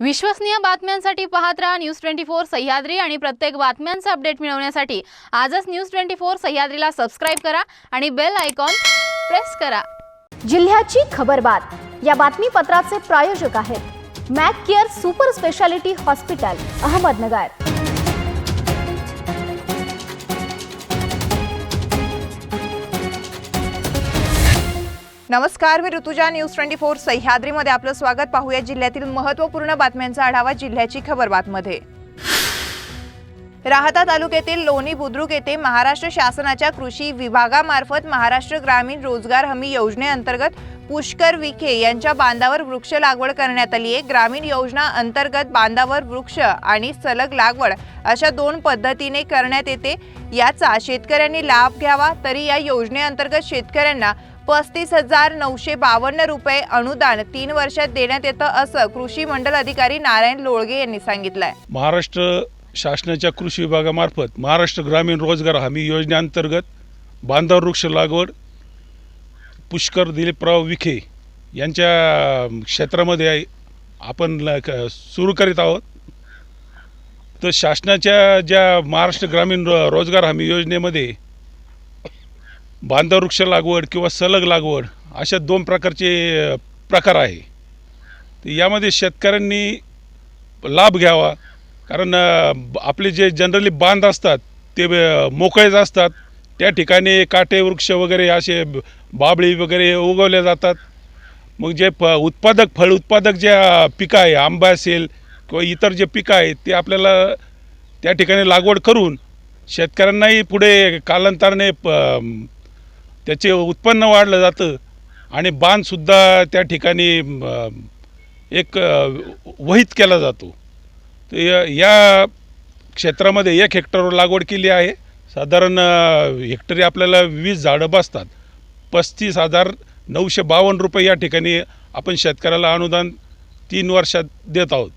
विश्वसनीय बातम्यांसाठी पाहत रहा न्यूज 24 सह्याद्री आणि प्रत्येक बातम्यांचा अपडेट मिळवण्यासाठी आजच न्यूज 24 सह्याद्रीला सबस्क्राइब करा आणि बेल आयकॉन प्रेस करा। जिल्ह्याची खबरबात या बातमीपत्राचे प्रायोजक आहेत Mac care super speciality hospital Ahmednagar. नमस्कार, मी ऋतुजा न्यूज 24 सह्याद्रीमध्ये आपलं स्वागत। पाहूया जिल्ह्यातील महत्त्वपूर्ण बातम्यांचा आढावा जिल्ह्याची खबरबातमध्ये। राहता तालुक्यातील लोणी बुद्रुक येथे महाराष्ट्र शासनाच्या कृषी विभागामार्फत महाराष्ट्र ग्रामीण रोजगार हमी योजनेअंतर्गत पुष्कर विखे यांच्या बांधावर वृक्ष लागवड करण्यात आली आहे। ग्रामीण योजना अंतर्गत बांधावर वृक्ष आणि सलग लागवड अशा दोन पद्धतीने करण्यात येते। याचा शेतकऱ्यांनी लाभ घ्यावा, तरी या योजनेअंतर्गत शेतकऱ्यांना 35,952 रुपये अनुदान 3 वर्षात देण्यात येतं, असं कृषी मंडल अधिकारी नारायण लोळगे यांनी सांगितलंय। महाराष्ट्र शासनाच्या कृषी विभागामार्फत महाराष्ट्र ग्रामीण रोजगार हमी योजनेअंतर्गत बांधावर वृक्ष लागवड पुष्कर दिलीपराव विखे यांच्या क्षेत्रामध्ये आपण सुरू करीत आहोत। तर शासनाच्या ज्या महाराष्ट्र ग्रामीण रोजगार हमी योजनेमध्ये बांधावर वृक्ष लागवड किंवा सलग लागवड अशा दोन प्रकारचे प्रकार आहे। तर यामध्ये शेतकऱ्यांनी लाभ घ्यावा, कारण आपले जे जनरली बांध असतात ते मोकळेच असतात। त्या ठिकाणी काटे वृक्ष वगैरे असे बाबळी वगैरे उगवले जातात। मग जे फळ उत्पादक ज्या पिकं आहे, आंबा असेल किंवा इतर जे पिकं आहेत, ते आपल्याला त्या ठिकाणी लागवड करून शेतकऱ्यांनाही पुढे कालांतराने त्याचे उत्पन्न वाढलं जातं आणि बांधसुद्धा त्या ठिकाणी एक वहित केला जातो। तर या क्षेत्रामध्ये 1 हेक्टरवर लागवड केली आहे। साधारण हेक्टरी आपल्याला 20 झाडं बसतात। 35,952 रुपये या ठिकाणी आपण शेतकऱ्याला अनुदान 3 वर्षात देत आहोत।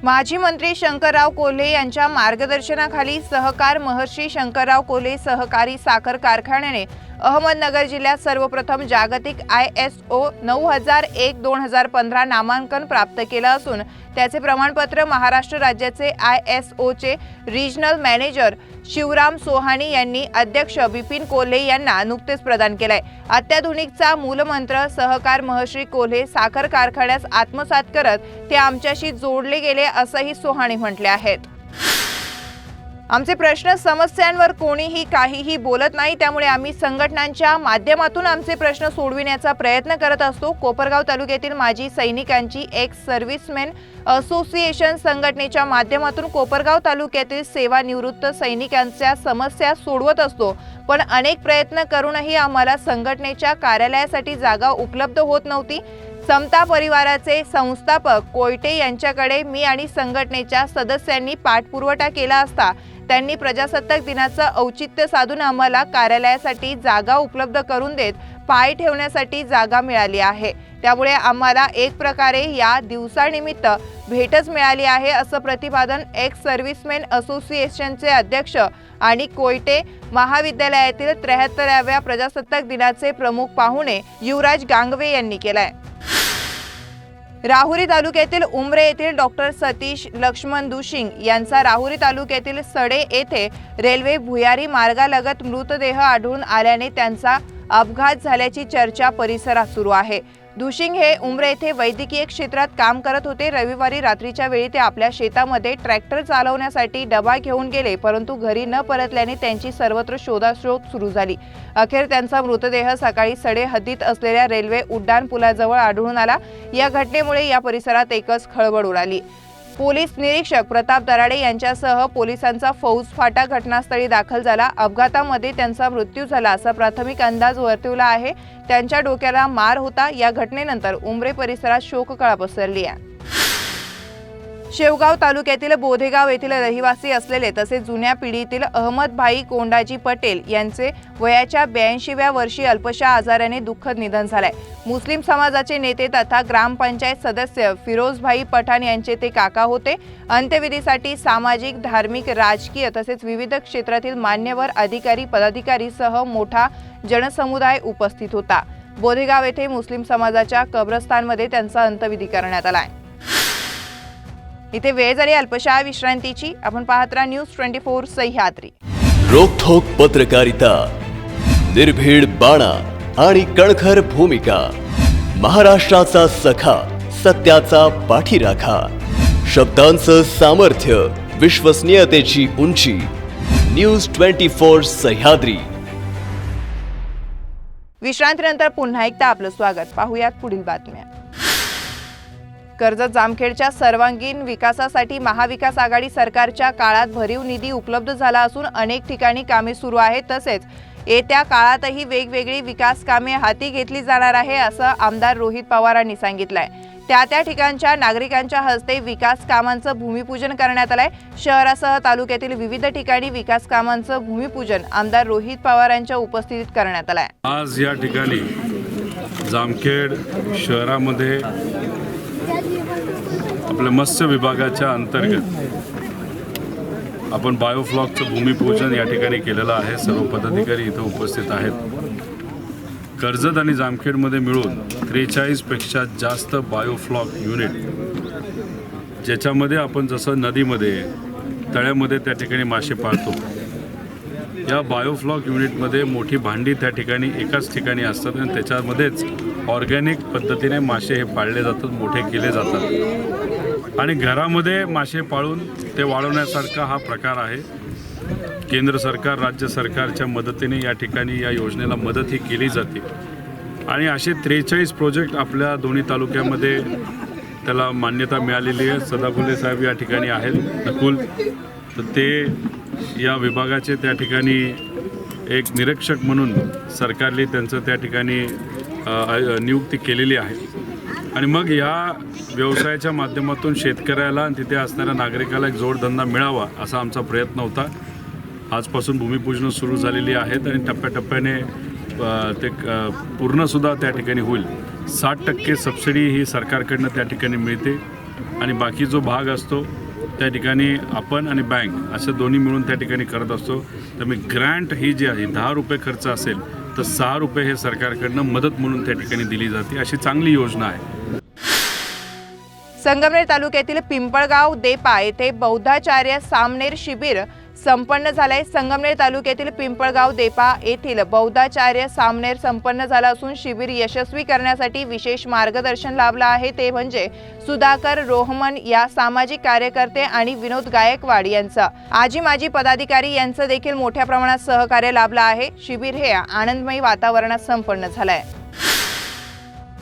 माजी मंत्री शंकरराव कोल्हे यांच्या मार्गदर्शनाखाली सहकार महर्षी शंकरराव कोल्हे सहकारी साखर कारखान्याने अहमदनगर जिल्ह्यात सर्वप्रथम जागतिक ISO 9001-2015 नामांकन प्राप्त केलं असून त्याचे प्रमाणपत्र महाराष्ट्र राज्याचे ISO चे रिजनल मॅनेजर शिवराम सोहानी यांनी अध्यक्ष बिपिन कोल्हे यांना नुकतेच प्रदान केलंय। अत्याधुनिकचा मूलमंत्र सहकार महर्षी कोल्हे साखर कारखान्यास आत्मसात करत ते आमच्याशी जोडले गेले, असंही सोहानी म्हटले आहेत। आमचे प्रश्न समस्यांवर कोणीही काहीही बोलत नाही, त्यामुळे आम्ही संघटनांच्या माध्यमातून आमचे प्रश्न सोडविण्याचा प्रयत्न करत असतो। कोपरगाव तालुक्यातील माजी सैनिकांची एक्स सर्व्हिसमेन असोसिएशन संघटनेच्या माध्यमातून कोपरगाव तालुक्यातील सेवानिवृत्त सैनिकांच्या समस्या सोडवत असतो, पण अनेक प्रयत्न करूनही आम्हाला संघटनेच्या कार्यालयासाठी जागा उपलब्ध होत नव्हती। समता परिवाराचे संस्थापक कोयटे यांच्याकडे मी आणि संघटनेच्या सदस्यांनी पाठपुरावा केला असता त्यांनी प्रजासत्ताक दिनाचं औचित्य साधून आम्हाला कार्यालयासाठी जागा उपलब्ध करून देत पाय ठेवण्यासाठी जागा मिळाली आहे। त्यामुळे आम्हाला एक प्रकारे या दिवसानिमित्त भेटच मिळाली आहे, असं प्रतिपादन एक्स सर्व्हिसमेन असोसिएशनचे अध्यक्ष आणि कोयटे महाविद्यालयातील 73व्या प्रजासत्ताक दिनाचे प्रमुख पाहुणे युवराज गांगवे यांनी केलाय। राहुरी तालुक्यातील उमरे येथील डॉक्टर सतीश लक्ष्मण दुशिंग यांचा राहुरी तालुक्यातील सडे येथे रेल्वे भुयारी मार्गालगत मृतदेह आढळून आल्याने त्यांचा अपघात झाल्याची चर्चा परिसरात सुरू आहे। दुशिंग हे उमरे येथे वैद्यकीय क्षेत्रात काम करत होते। रविवारी रात्रीच्या वेळी ते आपल्या शेतामध्ये ट्रॅक्टर चालवण्यासाठी डबा घेऊन गेले, परंतु घरी न परतल्याने त्यांची सर्वत्र शोधाशोध सुरू झाली। अखेर त्यांचा मृतदेह सकाळी सडे हद्दीत असलेल्या रेल्वे उड्डाण पुलाजवळ आढळून आला। या घटनेमुळे या परिसरात एकच खळबळ उडाली। पोलीस निरीक्षक प्रताप दराडे यांच्यासह पोलिसांचा फौज फाटा घटनास्थळी दाखल झाला। अपघातामध्ये त्यांचा मृत्यू झाला असा प्राथमिक अंदाज वर्तवला आहे। त्यांच्या डोक्याला मार होता। या घटनेनंतर उमरे परिसरात शोककळा पसरली आहे। शेवगाव तालुक्यातील बोधेगाव येथील रहिवासी असलेले तसेच जुन्या पिढीतील अहमदभाई कोंडाजी पटेल यांचे वयाच्या 82व्या वर्षी अल्पशा आजाराने दुःखद निधन झाले। मुस्लिम समाजाचे नेते तथा ग्रामपंचायत सदस्य फिरोजभाई पठाण यांचे ते काका होते। अंत्यविधीसाठी सामाजिक, धार्मिक, राजकीय तसेच विविध क्षेत्रातील मान्यवर अधिकारी पदाधिकारी सह मोठा जनसमुदाय उपस्थित होता। बोधेगाव येथे मुस्लिम समाजाच्या कब्रस्तानमध्ये त्यांचा अंत्यविधी करण्यात आला आहे। इथे वेळ झाली अल्पशा विश्रांतीची. आपण पाहत राहा न्यूज 24 सह्याद्री. रोखोक पत्रकारिता, निर्भीड बाणा आणि कणखर भूमिका, महाराष्ट्राचा सखा, सत्याचा पाठीराखा, शब्दांचं सामर्थ्य, विश्वसनीयतेची उंची. न्यूज 24 सह्याद्री. विश्रांतीनंतर पुन्हा एकदा आपलं स्वागत. पाहूयात पुढील बातम्या. कर्जत जामखेडच्या सर्वांगीण विकासासाठी महाविकास आघाडी सरकारच्या काळात भरीव निधी उपलब्ध झाला असून अनेक ठिकाणी कामे सुरू आहेत. तसेच येत्या काळातही वेगवेगळी विकास कामे हाती घेतली जाणार आहे असं आमदार रोहित पवारांनी सांगितलंय. त्या ठिकाणच्या नागरिकांच्या हस्ते विकास कामांचं भूमिपूजन करण्यात आलंय. शहरासह तालुक्यातील विविध ठिकाणी विकास कामांचं भूमिपूजन आमदार रोहित पवारांच्या उपस्थितीत करण्यात आलंय. आज या ठिकाणी जामखेड शहरामध्ये आपल्या मत्स्य विभागाच्या अंतर्गत आपण बायोफ्लॉकचं भूमिपूजन या ठिकाणी केलेलं आहे. सर्व पदाधिकारी इथं उपस्थित आहेत. कर्जत आणि जामखेडमध्ये मिळून 43पेक्षा जास्त बायोफ्लॉक युनिट, ज्याच्यामध्ये आपण जसं नदीमध्ये तळ्यामध्ये त्या ठिकाणी मासे पाळतो, या बायोफ्लॉक युनिटमध्ये मोठी भांडी त्या ठिकाणी एकाच ठिकाणी असतात आणि त्याच्यामध्येच ऑर्गॅनिक पद्धतीने मासे हे पाळले जातात, मोठे केले जातात आणि घरामध्ये मासे पाळून ते वाढवण्यासारखा हा प्रकार आहे. केंद्र सरकार, राज्य सरकारच्या मदतीने या ठिकाणी या योजनेला मदत ही केली जाते आणि असे 43 प्रोजेक्ट आपल्या दोन्ही तालुक्यामध्ये त्याला मान्यता मिळालेली आहे. सदाफुले साहेब या ठिकाणी आहेत नकुल, तर ते या विभागाचे त्या ठिकाणी एक निरीक्षक म्हणून सरकारने त्यांचं त्या ठिकाणी नियुक्ती केलेली आहे आणि मग या व्यवसायाच्या माध्यमातून शेतकऱ्याला आणि तिथे असणाऱ्या नागरिकाला एक जोडधंदा मिळावा असा आमचा प्रयत्न होता. आजपासून भूमिपूजन सुरू झालेली आहेत आणि टप्प्याटप्प्याने ते पूर्णसुद्धा त्या ठिकाणी होईल. 60% सबसिडी ही सरकारकडनं त्या ठिकाणी मिळते आणि बाकी जो भाग असतो त्या ठिकाणी आपण आणि बँक असे दोन्ही मिळून त्या ठिकाणी करत असतो. त्यामुळे ग्रँट ही जी आहे 10 रुपये खर्च असेल तर 6 रुपये हे सरकारकडनं मदत म्हणून त्या ठिकाणी दिली जाते. अशी चांगली योजना आहे. संगमनेर तालुक्यातील पिंपळगाव देपा येथे बौद्धाचार्य सामनेर शिबिर संपन्न झालंय. संगमनेर तालुक्यातील पिंपळगाव देपा येथील बौद्धाचार्य सामनेर संपन्न झालं असून शिबिर यशस्वी करण्यासाठी विशेष मार्गदर्शन लाभलं आहे. ते म्हणजे सुधाकर रोहमन या सामाजिक कार्यकर्ते आणि विनोद गायकवाड यांचं आजी माजी पदाधिकारी यांचं देखील मोठ्या प्रमाणात सहकार्य लाभलं आहे. शिबिर हे आनंदमयी वातावरणात संपन्न झालंय.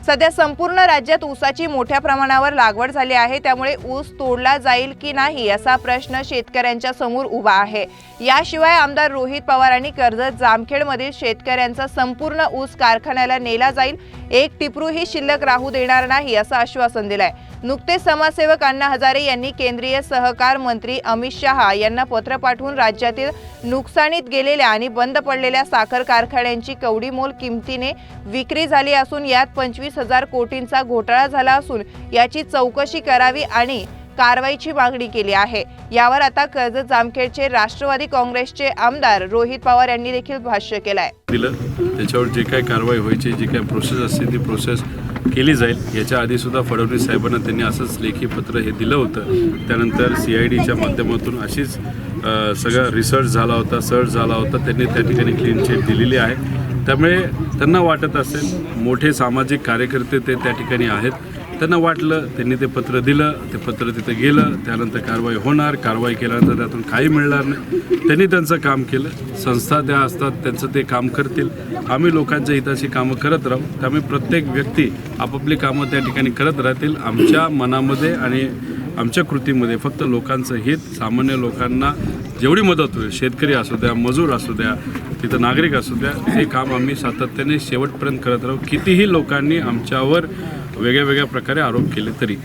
सध्या संपूर्ण राज्यात ऊसाची मोठ्या प्रमाणावर लागवड झाली आहे. त्यामुळे ऊस तोडला जाईल की नाही असा प्रश्न शेतकऱ्यांच्या समोर उभा आहे. याशिवाय आमदार रोहित पवारांनी कर्जत जामखेडमधील शेतकऱ्यांचा संपूर्ण ऊस कारखान्याला नेला जाईल, एक टिपरूही शिल्लक राहू देणार नाही असं आश्वासन दिलंय. नुकतेच समाजसेवक अण्णा हजारे यांनी केंद्रीय सहकार मंत्री अमित शहा यांना पत्र पाठवून राज्यातील नुकसानीत गेलेल्या आणि बंद पडलेल्या साखर कारखान्यांची कवडीमोल किमतीने विक्री झाली असून यात 25,000 कोटींचा घोटाळा झाला असून याची चौकशी करावी आणि कारवाईची मागणी केली आहे. यावर आता कर्जत जामखेडचे राष्ट्रवादी काँग्रेसचे आमदार रोहित पवार यांनी देखील भाष्य केलंय. त्याच्यावर जे काही कारवाई व्हायची, जी काही प्रोसेस असते ती प्रोसेस केली जाईल. याच्या आधी सुद्धा फडणवीस साहेबांना त्यांनी असंच लेखी पत्र हे दिलं होतं. त्यानंतर CIDच्या माध्यमातून अशीच सगळा रिसर्च झाला होता, सर्च झाला होता. त्यांनी त्या ठिकाणी क्लीन चिट दिलेली आहे. त्यामुळे त्यांना वाटत असेल, मोठे सामाजिक कार्यकर्ते ते त्या ठिकाणी आहेत, त्यांना वाटलं, त्यांनी ते पत्र दिलं, ते पत्र तिथं गेलं, त्यानंतर कारवाई होणार, कारवाई केल्यानंतर त्यातून काही मिळणार नाही. त्यांनी त्यांचं काम केलं. संस्था त्या असतात, त्यांचं ते काम करतील. आम्ही लोकांच्या हिताची कामं करत राहू. त्यामुळे प्रत्येक व्यक्ती आपापली कामं त्या ठिकाणी करत राहतील. आमच्या मनामध्ये आणि आमच्या कृतीमध्ये फक्त लोकांचं हित, सामान्य लोकांना जेवढी मदत होईल, शेतकरी असू द्या, मजूर असू द्या, तिथं नागरिक असू द्या, हे काम आम्ही सातत्याने शेवटपर्यंत करत राहू. कितीही लोकांनी आमच्यावर वेगळ्या वेगळ्या प्रकारे आरोप केले तरी.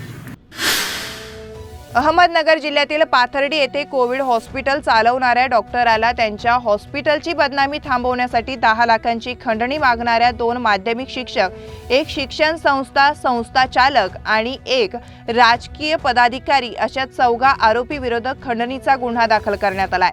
अहमदनगर जिल्ह्यातील पाथर्डी येथे कोविड हॉस्पिटल चालवणाऱ्या डॉक्टराला त्यांच्या हॉस्पिटलची बदनामी थांबवण्यासाठी 10 लाखांची खंडणी मागणाऱ्या 2 माध्यमिक शिक्षक, एक शिक्षण संस्था चालक आणि एक राजकीय पदाधिकारी अशा 4 आरोपी विरोधात खंडणीचा गुन्हा दाखल करण्यात आलाय.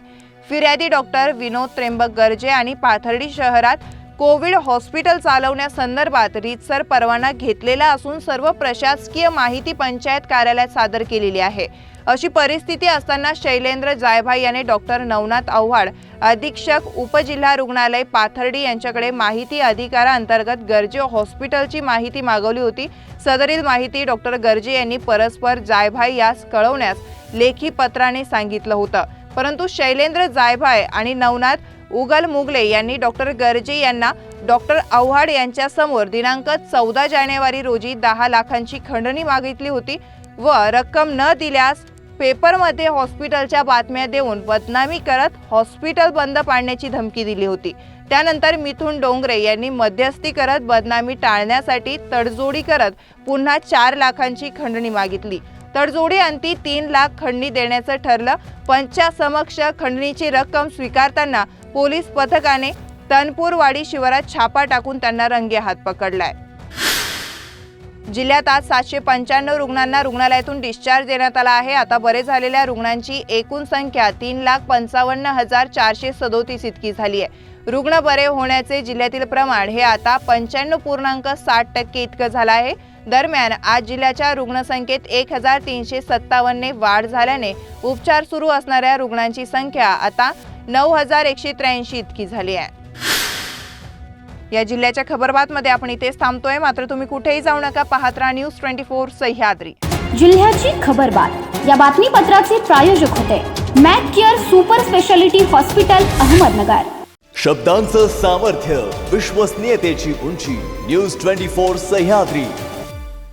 फिर्यादी डॉक्टर विनोद त्र्यंबक गर्जे आणि पाथर्डी शहरात कोविड हॉस्पिटल चालवण्यासंदर्भात रीतसर परवाना घेतलेला असून सर्व प्रशासकीय माहिती पंचायत कार्यालयात सादर केलेली आहे। अशी परिस्थिती असताना शैलेंद्र जायभाई याने डॉक्टर नवनाथ आव्हाड, अधीक्षक उपजिल्हा रुग्णालय पाथर्डी यांच्याकडे माहिती अधिकारांतर्गत गर्जे हॉस्पिटलची माहिती मागवली होती। सदरील माहिती डॉक्टर गर्जे यांनी परस्पर जायभाई यास कळवण्यास लेखी पत्राने सांगितलं होतं, परंतु शैलेंद्र जायभाई आणि नवनाथ उगल मुगले यांनी डॉक्टर गर्जे यांना डॉक्टर आव्हाड यांच्या समोर दिनांक 14 जानेवारी रोजी 10 लाखांची खंडणी मागितली होती व रक्कम न दिल्यास पेपरमध्ये हॉस्पिटलच्या बातम्या देऊन बदनामी करत हॉस्पिटल बंद पाडण्याची धमकी दिली होती। त्यानंतर मिथुन डोंगरे यांनी मध्यस्थी करत बदनामी टाळण्यासाठी तडजोडी करत पुन्हा 4 लाखांची खंडणी मागितली। तडजोडी अंती 3 लाख खंडणी देण्याचं ठरलं। पंचासमक्ष खंडणीची रक्कम स्वीकारताना पोलीस पथकाने तनपूरवाडी शिवारात छापा टाकून त्यांना रंगेहात पकडलाय। जिल्ह्यात आज 795 रुग्णांना रुग्णालयातून डिस्चार्ज देण्यात आला आहे। आता बरे झालेल्या रुग्णांची एकूण संख्या 3,55,437 इतकी झाली आहे। रुग्ण बरे होण्याचे जिल्ह्यातील प्रमाण हे आता 95.60% इतकं झालं आहे। दरम्यान आज जिल्ह्याच्या रुग्णसंख्येत 1,357 ने वाढ झाल्याने उपचार सुरू असणाऱ्या रुग्णांची संख्या आता 9,183 इतकी झाली आहे। या जिल्ह्याच्या खबरबातमध्ये आपण इथेच थांबतोय, मात्र तुम्ही कुठेही जाऊ नका, पाहत राहा न्यूज 24 सह्याद्री। जिल्ह्याची खबरबात या बातमीपत्राचे प्रायोजक होते Mac care super speciality hospital Ahmednagar. शब्दांचं सामर्थ्य, विश्वसनीयतेची उंची, न्यूज 24 सह्याद्री।